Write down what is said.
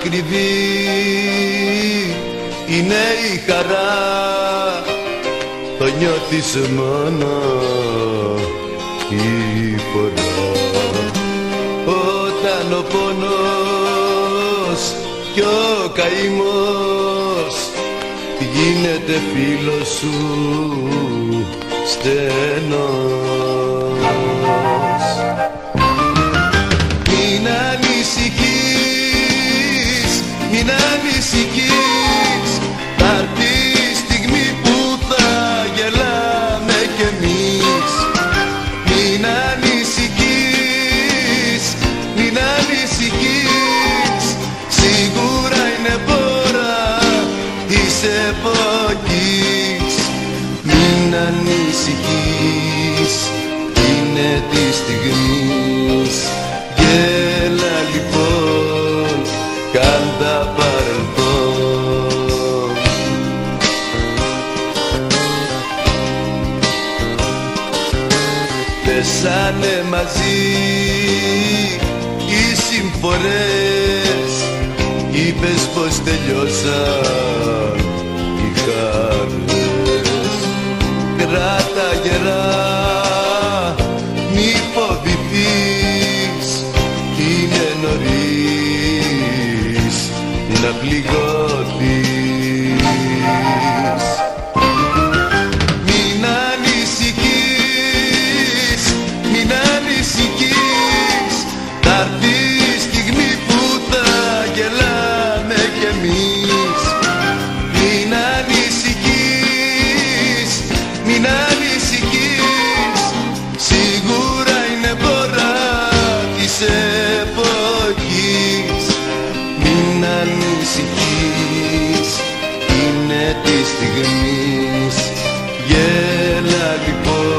ακριβή είναι η χαρά, το νιώθεις μόνο η φορά. Όταν ο πόνος κι ο καημός γίνεται φίλος σου στενός. Μην ανησυχείς, μην ανησυχείς, θα έρθει η στιγμή που θα γελάμε κι εμείς. Μην ανησυχείς, μην ανησυχείς, σίγουρα είναι πόρα της εποχής. Μην ανησυχείς, είναι της στιγμής. Γέλα λοιπόν, κάντα παρελθόν. Πέσανε μαζί οι συμφορές, είπες πως τελειώσαν οι χάρες. Κράτα γερά, μη φοβηθείς, είναι νωρίς να πληγώθεις. Μην ανησυχείς, μην ανησυχείς, θα έρθει η στιγμή που θα γελάμε κι εμείς. Μην ανησυχείς, μην ανησυχείς, σίγουρα είναι πόρα της εποχής. Μην ανησυχείς, είναι της στιγμής. Γέλα λοιπόν.